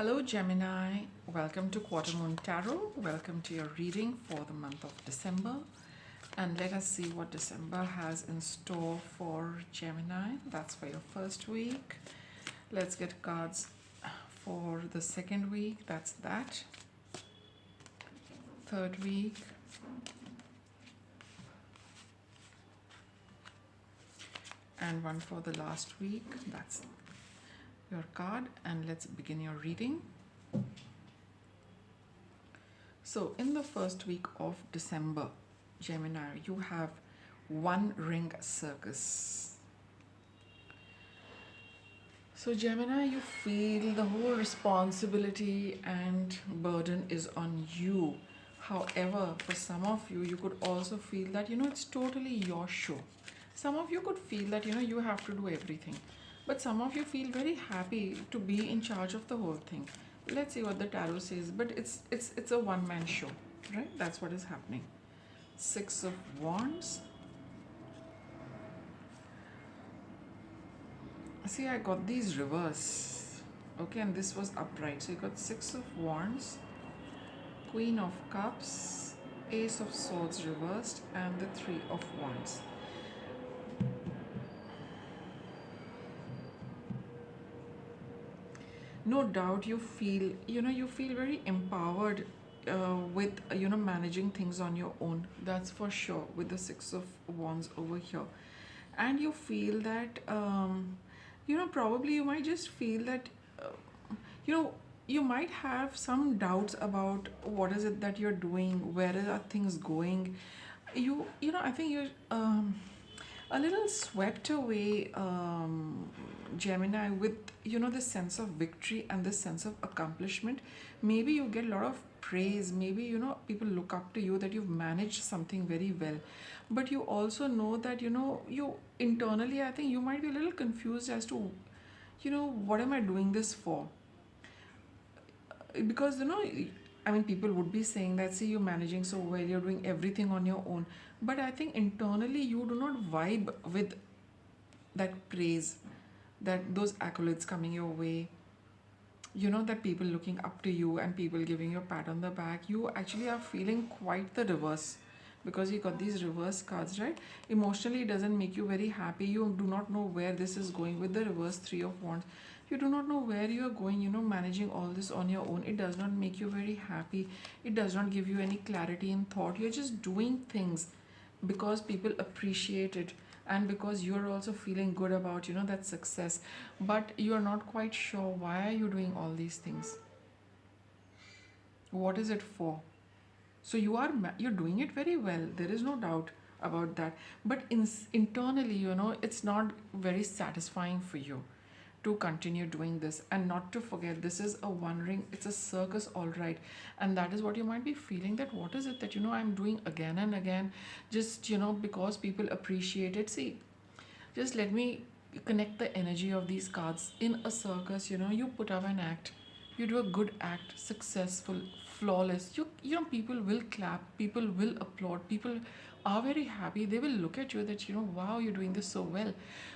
Hello Gemini, welcome to Quarter Moon Tarot. Welcome to your reading for the month of December. And let us see what December has in store for Gemini. That's for your first week. Let's get cards for the second week. That's that. Third week. And one for the last week. That's your card, and let's begin your reading. So in the first week of December, Gemini, you have one ring circus. So Gemini, you feel the whole responsibility and burden is on you. However, for some of you, you could also feel that, it's totally your show. Some of you could feel that, you have to do everything. But some of you feel very happy to be in charge of the whole thing. Let's see what the tarot says. But it's a one-man show, right? That's what is happening. Six of Wands. See, I got these reverse. Okay, and this was upright. So you got Six of Wands, Queen of Cups, Ace of Swords reversed, and the Three of Wands. No doubt you feel, you feel very empowered with, managing things on your own. That's for sure, with the Six of Wands over here. And you feel that, probably you might just feel that, you might have some doubts about what is it that you're doing, where are things going. I think you're a little swept away, Gemini, with this sense of victory and this sense of accomplishment. Maybe you get a lot of praise, maybe people look up to you that you've managed something very well, but you also know that you internally, I think you might be a little confused as to what am I doing this for, because I mean, people would be saying that, see, you're managing so well, you're doing everything on your own, but I think internally you do not vibe with that praise, that those accolades coming your way, that people looking up to you and people giving you a pat on the back. You actually are feeling quite the reverse, because you got these reverse cards, right? Emotionally, it doesn't make you very happy. You do not know where this is going with the reverse Three of Wands. You do not know where you are going, managing all this on your own. It does not make you very happy. It does not give you any clarity in thought. You're just doing things because people appreciate it, and because you're also feeling good about that success, but you're not quite sure why are you doing all these things, what is it for. So you're doing it very well, there is no doubt about that, but internally, it's not very satisfying for you to continue doing this. And not to forget, this is a one ring, it's a circus, all right, and that is what you might be feeling, that what is it that I'm doing again and again, just because people appreciate it. See, just let me connect the energy of these cards. In a circus, you put up an act, you do a good act, successful, flawless, people will clap, people will applaud, people are very happy, they will look at you that wow, you're doing this so well.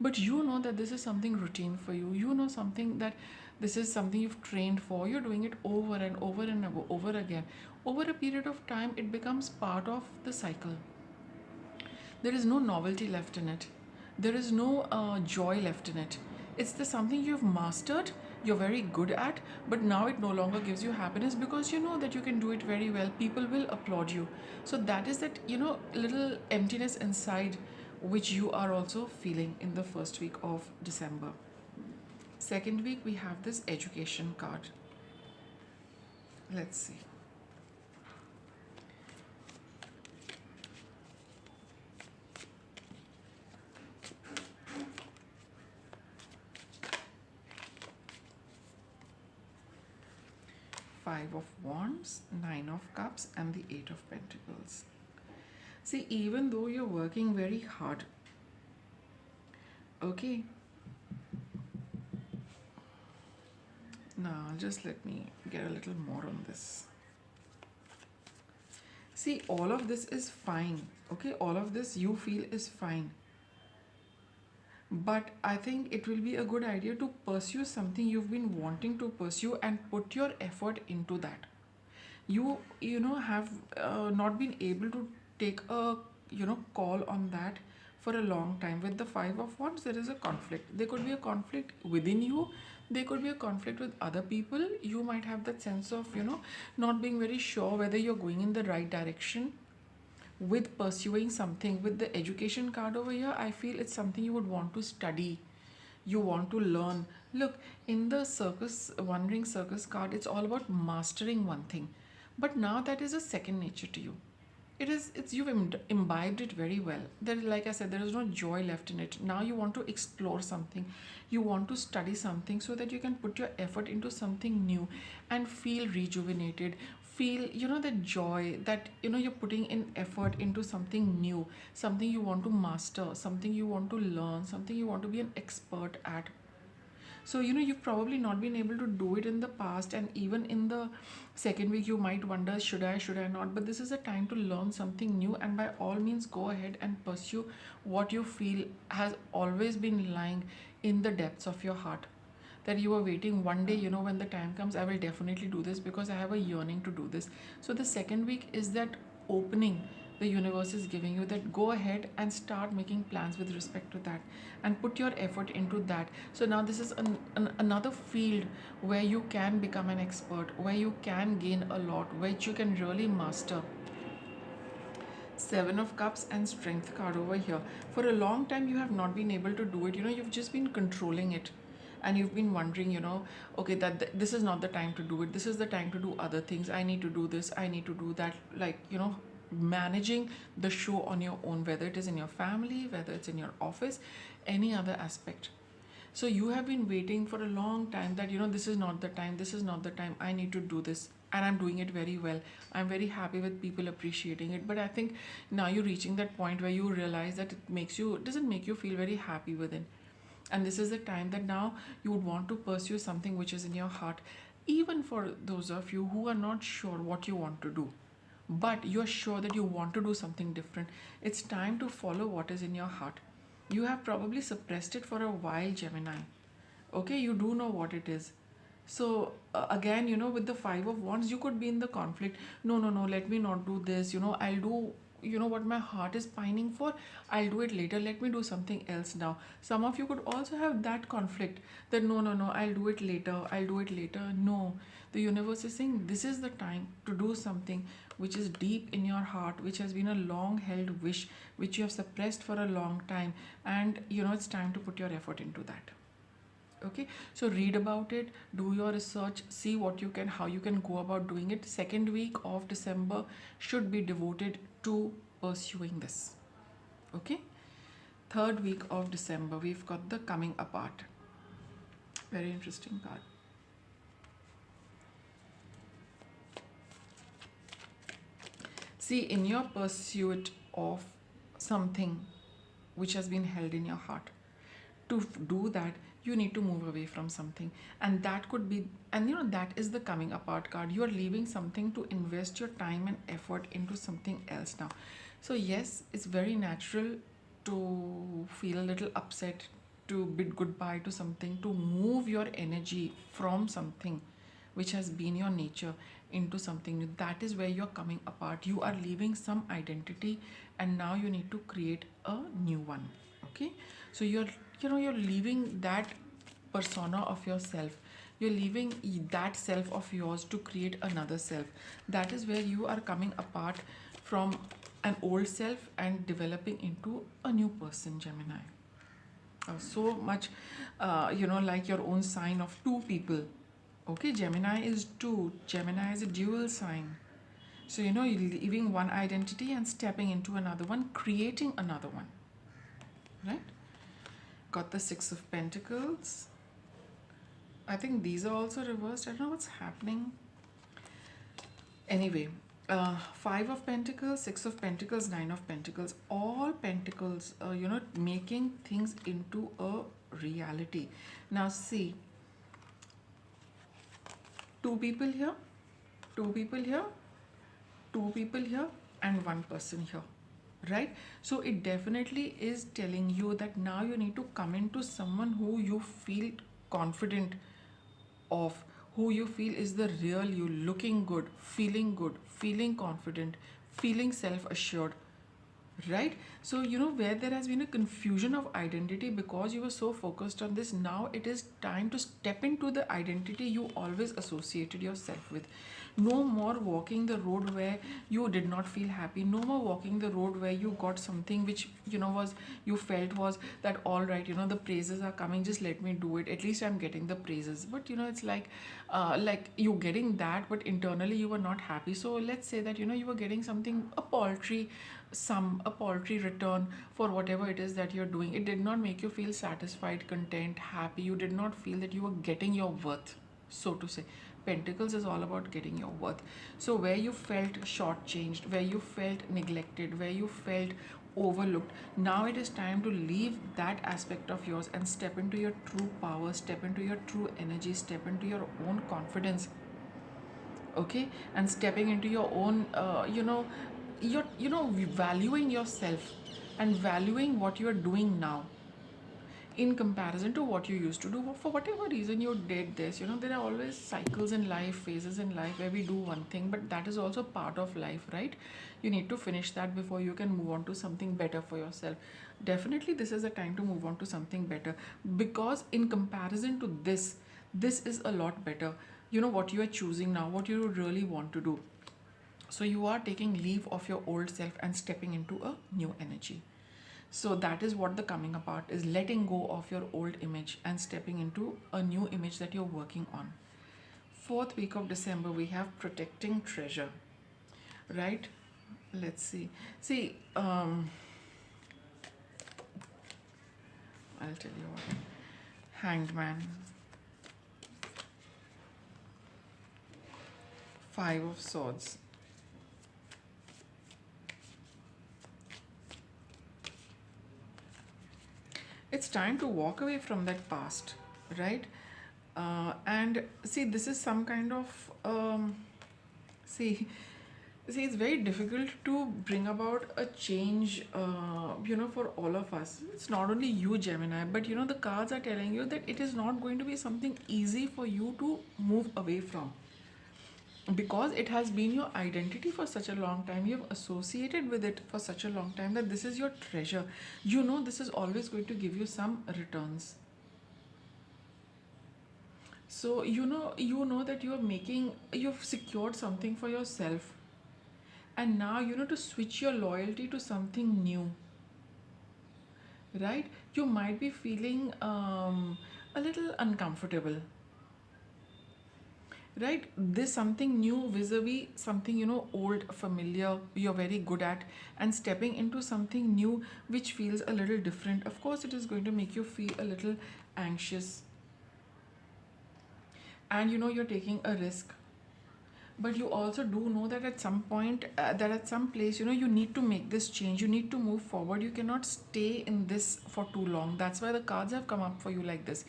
But that this is something routine for you, something that this is something you've trained for, you're doing it over and over and over again. Over a period of time, it becomes part of the cycle. There is no novelty left in it, there is no joy left in it. It's the something you've mastered, you're very good at, but now it no longer gives you happiness, because you know that you can do it very well, people will applaud you. So that is that little emptiness inside, which you are also feeling in the first week of December. Second week, we have this education card. Let's see. Five of Wands, Nine of Cups, and the Eight of Pentacles. See, even though you're working very hard, okay, now just let me get a little more on this. See, all of this is fine, okay, all of this you feel is fine, but I think it will be a good idea to pursue something you've been wanting to pursue and put your effort into that. You have not been able to take a call on that for a long time. With the five of wands, there is a conflict. There could be a conflict within you, there could be a conflict with other people. You might have that sense of not being very sure whether you're going in the right direction with pursuing something. With the education card over here, I feel it's something you would want to study, you want to learn. Look, in the circus, wandering circus card, it's all about mastering one thing, but now that is a second nature to you. It's you've imbibed it very well. There, like I said, there is no joy left in it. Now you want to explore something, you want to study something so that you can put your effort into something new and feel rejuvenated, feel the joy that you're putting in effort into something new, something you want to master, something you want to learn, something you want to be an expert at. So you've probably not been able to do it in the past, and even in the second week you might wonder, should I not? But this is a time to learn something new, and by all means go ahead and pursue what you feel has always been lying in the depths of your heart, that you are waiting one day, when the time comes, I will definitely do this because I have a yearning to do this. So the second week is that opening the universe is giving you, that go ahead and start making plans with respect to that and put your effort into that. So now this is another field where you can become an expert, where you can gain a lot, which you can really master. Seven of Cups and Strength card over here. For a long time you have not been able to do it. You've just been controlling it, and you've been wondering, okay, that this is not the time to do it, this is the time to do other things, I need to do this, I need to do that, like managing the show on your own, whether it is in your family, whether it's in your office, any other aspect. So you have been waiting for a long time that this is not the time, this is not the time, I need to do this, and I'm doing it very well, I'm very happy with people appreciating it. But I think now you're reaching that point where you realize that it doesn't make you feel very happy within, and this is the time that now you would want to pursue something which is in your heart. Even for those of you who are not sure what you want to do, but you're sure that you want to do something different, it's time to follow what is in your heart. You have probably suppressed it for a while, Gemini. Okay, you do know what it is. So again, with the five of wands, you could be in the conflict. No, no, no, let me not do this. I'll do what my heart is pining for, I'll do it later, let me do something else now. Some of you could also have that conflict, that no, no, no, I'll do it later, I'll do it later. No, the universe is saying this is the time to do something which is deep in your heart, which has been a long held wish, which you have suppressed for a long time, and it's time to put your effort into that. Okay, so read about it, do your research, see what you can, how you can go about doing it. Second week of December should be devoted to pursuing this. Okay, third week of December, we've got the coming apart. Very interesting card. See, in your pursuit of something which has been held in your heart, to do that you need to move away from something, and that could be, and that is the coming apart card. You are leaving something to invest your time and effort into something else now. So yes, it's very natural to feel a little upset, to bid goodbye to something, to move your energy from something which has been your nature into something new. That is where you're coming apart. You are leaving some identity and now you need to create a new one. Okay, so you're leaving that persona of yourself, you're leaving that self of yours to create another self. That is where you are coming apart from an old self and developing into a new person, Gemini. So much like your own sign of two people. Okay, Gemini is two, Gemini is a dual sign. So you're leaving one identity and stepping into another one, creating another one, right? Got the Six of Pentacles. I think these are also reversed. I don't know what's happening. Anyway, Five of Pentacles, Six of Pentacles, Nine of Pentacles. All Pentacles, making things into a reality. Now see, two people here, two people here, two people here, and one person here, right? So it definitely is telling you that now you need to come into someone who you feel confident of, who you feel is the real you, looking good, feeling confident, feeling self assured, right? So where there has been a confusion of identity because you were so focused on this, now it is time to step into the identity you always associated yourself with. No more walking the road where you did not feel happy. No more walking the road where you got something which was, you felt was that, all right, the praises are coming, just let me do it, at least I'm getting the praises. But it's like you getting that, but internally you were not happy. So let's say that you were getting something, a paltry sum, a paltry return for whatever it is that you're doing. It did not make you feel satisfied, content, happy. You did not feel that you were getting your worth, so to say. Pentacles is all about getting your worth. So where you felt shortchanged, where you felt neglected, where you felt overlooked, now it is time to leave that aspect of yours and step into your true power, step into your true energy, step into your own confidence, okay? And stepping into your own you're valuing yourself and valuing what you are doing now in comparison to what you used to do. For whatever reason you did this, there are always cycles in life, phases in life where we do one thing, but that is also part of life, right? You need to finish that before you can move on to something better for yourself. Definitely this is a time to move on to something better, because in comparison to this is a lot better. What you are choosing now, what you really want to do. So you are taking leave of your old self and stepping into a new energy. So that is what the coming apart is, letting go of your old image and stepping into a new image that you're working on. Fourth week of December, we have protecting treasure, right? Let's see. See, I'll tell you what. Hanged Man, Five of Swords. It's time to walk away from that past, right? And see, this is some kind of see see it's very difficult to bring about a change, for all of us. It's not only you, Gemini, but the cards are telling you that it is not going to be something easy for you to move away from, because it has been your identity for such a long time. You have associated with it for such a long time that this is your treasure. This is always going to give you some returns. So you know that you've secured something for yourself, and now to switch your loyalty to something new, right? You might be feeling a little uncomfortable, right? There's something new vis-a-vis something old, familiar, you're very good at, and stepping into something new which feels a little different. Of course it is going to make you feel a little anxious, and you're taking a risk. But you also do know that at some point, that at some place, you need to make this change, you need to move forward, you cannot stay in this for too long. That's why the cards have come up for you like this.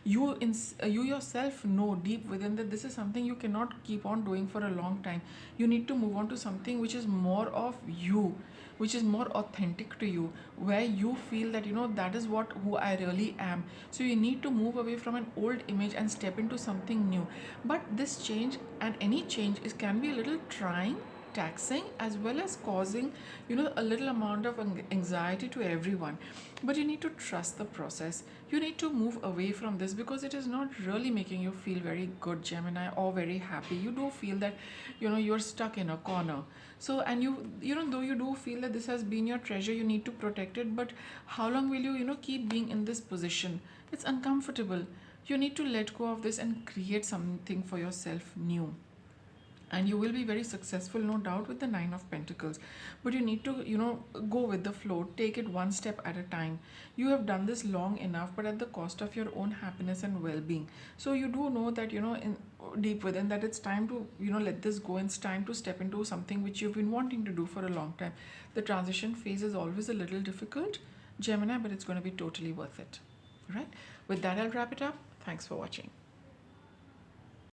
You yourself know deep within that this is something you cannot keep on doing for a long time. You need to move on to something which is more of you, which is more authentic to you, where you feel that that is what who I really am. So you need to move away from an old image and step into something new. But this change, and any change, is can be a little trying, taxing, as well as causing a little amount of anxiety to everyone. But you need to trust the process. You need to move away from this because it is not really making you feel very good, Gemini, or very happy. You do feel that you're stuck in a corner. So, and though you do feel that this has been your treasure, you need to protect it, but how long will you keep being in this position? It's uncomfortable. You need to let go of this and create something for yourself new, and you will be very successful, no doubt, with the Nine of Pentacles. But you need to go with the flow, take it one step at a time. You have done this long enough, but at the cost of your own happiness and well-being. So you do know that in deep within that it's time to let this go, and it's time to step into something which you've been wanting to do for a long time. The transition phase is always a little difficult, Gemini, but it's going to be totally worth it. All right, with that I'll wrap it up. Thanks for watching.